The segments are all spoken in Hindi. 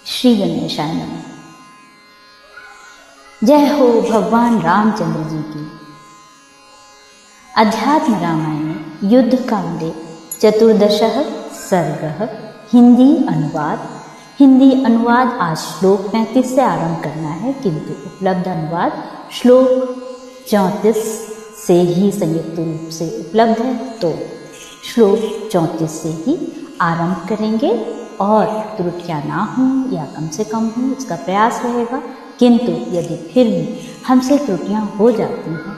श्री गणेशाय नमः। जय हो भगवान रामचंद्र जी की। अध्यात्म रामायण युद्धकांडे चतुर्दशः सर्गः। हिंदी अनुवाद आज श्लोक 35 से आरंभ करना है, किंतु उपलब्ध अनुवाद श्लोक 34 से ही संयुक्त रूप से उपलब्ध है, तो श्लोक 34 से ही आरंभ करेंगे और त्रुटियां ना हों या कम से कम हों इसका प्रयास रहेगा। किंतु यदि फिर भी हमसे त्रुटियां हो जाती हैं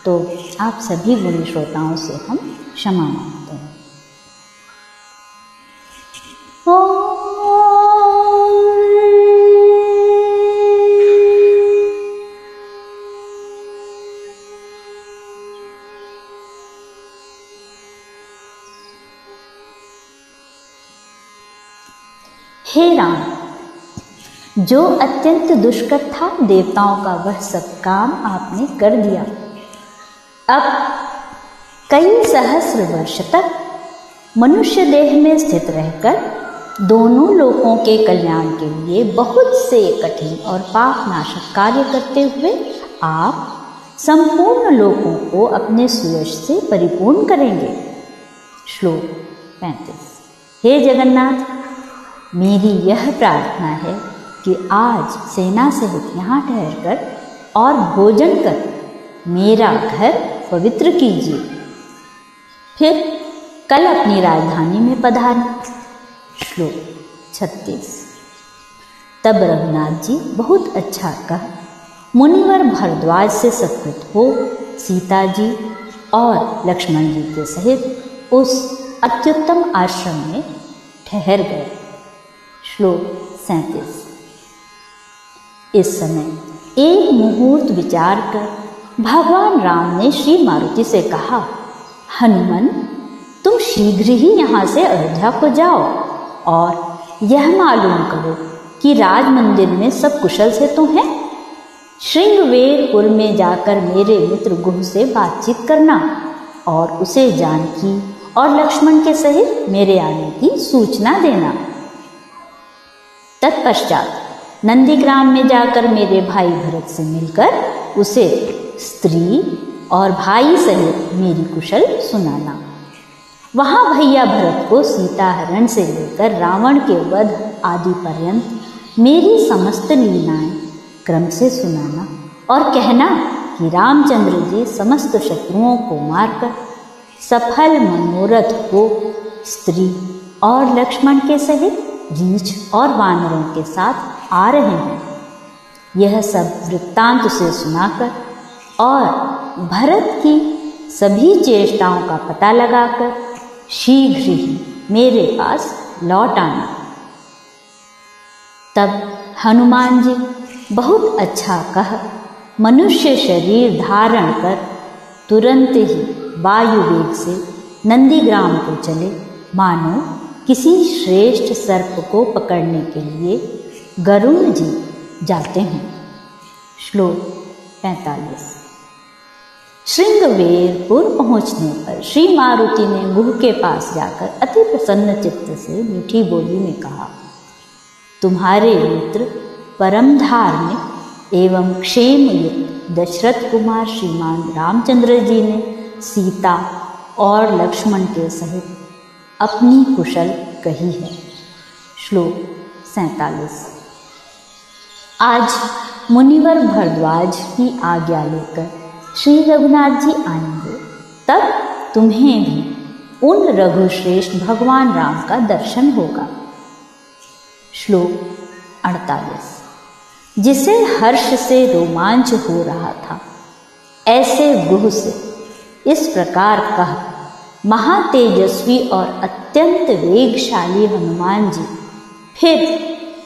तो आप सभी गुणी श्रोताओं से हम क्षमा मांगते हैं। हे राम, जो अत्यंत दुष्कर था देवताओं का वह सब काम आपने कर दिया। अब कई सहस्र वर्ष तक मनुष्य देह में स्थित रहकर दोनों लोकों के कल्याण के लिए बहुत से कठिन और पापनाशक कार्य करते हुए आप संपूर्ण लोकों को अपने सुयश से परिपूर्ण करेंगे। श्लोक 35। हे जगन्नाथ, मेरी यह प्रार्थना है कि आज सेना सहित यहाँ ठहरकर और भोजन कर मेरा घर पवित्र कीजिए, फिर कल अपनी राजधानी में पधारें। श्लोक 36। तब रघुनाथ जी बहुत अच्छा कह मुनिवर भरद्वाज से सत्कृत हो सीता जी और लक्ष्मण जी के सहित उस अत्युत्तम आश्रम में ठहर गए। श्लोक 37। इस समय एक मुहूर्त विचार कर भगवान राम ने श्री मारुति से कहा, हनुमान, तुम शीघ्र ही यहाँ से अयोध्या को जाओ और यह मालूम करो कि राज मंदिर में सब कुशल से तो हैं। श्रृंगवेरपुर में जाकर मेरे मित्र गुह से बातचीत करना और उसे जानकी और लक्ष्मण के सहित मेरे आने की सूचना देना। तत्पश्चात नंदीग्राम में जाकर मेरे भाई भरत से मिलकर उसे स्त्री और भाई सहित मेरी कुशल सुनाना। वहाँ भैया भरत को सीता हरण से लेकर रावण के वध आदि पर्यंत मेरी समस्त लीलाएं क्रम से सुनाना और कहना कि रामचंद्र जी समस्त शत्रुओं को मारकर सफल मनोरथ को स्त्री और लक्ष्मण के सहित रीछ और वानरों के साथ आ रहे हैं। यह सब वृत्तांत से सुनाकर और भरत की सभी चेष्टाओं का पता लगाकर शीघ्र ही मेरे पास लौट आना। तब हनुमान जी बहुत अच्छा कह मनुष्य शरीर धारण कर तुरंत ही वायु वेग से नंदीग्राम को चले, मानो किसी श्रेष्ठ सर्प को पकड़ने के लिए गरुड़ जी जाते हैं। श्लोक 45। श्रृंगवेरपुर पहुँचने पर श्री मारुति ने गुह के पास जाकर अति प्रसन्न चित्त से मीठी बोली में कहा, तुम्हारे मित्र परम धार्मिक एवं क्षेम युक्त दशरथ कुमार श्रीमान रामचंद्र जी ने सीता और लक्ष्मण के सहित अपनी कुशल कही है। श्लोक 47। आज मुनिवर भरद्वाज की आज्ञा लेकर श्री रघुनाथ जी आएंगे, तब तुम्हें भी उन रघुश्रेष्ठ भगवान राम का दर्शन होगा। श्लोक 48। जिसे हर्ष से रोमांच हो रहा था, ऐसे गुह से इस प्रकार कह महातेजस्वी और अत्यंत वेगशाली हनुमान जी फिर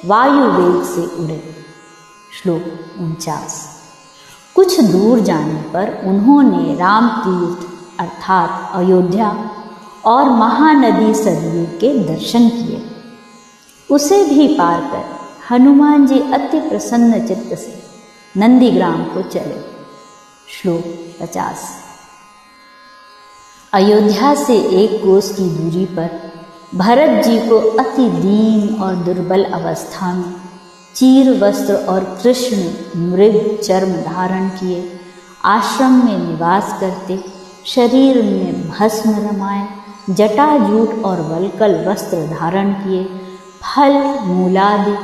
वायु वेग से उड़े। श्लोक 49। कुछ दूर जाने पर उन्होंने राम तीर्थ अर्थात अयोध्या और महानदी सरयू के दर्शन किए। उसे भी पार कर हनुमान जी अति प्रसन्न चित्त से नंदीग्राम को चले। श्लोक 50। अयोध्या से एक कोस की दूरी पर भरत जी को अति दीन और दुर्बल अवस्था में चीर वस्त्र और कृष्ण मृग चर्म धारण किए, आश्रम में निवास करते, शरीर में भस्म रमाए, जटाजूट और वल्कल वस्त्र धारण किए, फल मूलादि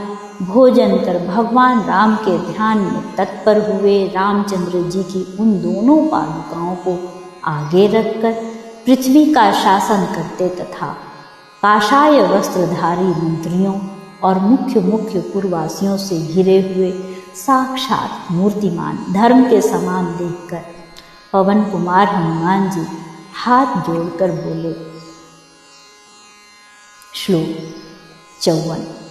भोजन कर भगवान राम के ध्यान में तत्पर हुए। रामचंद्र जी की उन दोनों पादुकाओं को आगे रखकर पृथ्वी का शासन करते तथा काषाय वस्त्रधारी मंत्रियों और मुख्य पुरवासियों से घिरे हुए साक्षात मूर्तिमान धर्म के समान देखकर पवन कुमार हनुमान जी हाथ जोड़कर बोले। श्लोक 54।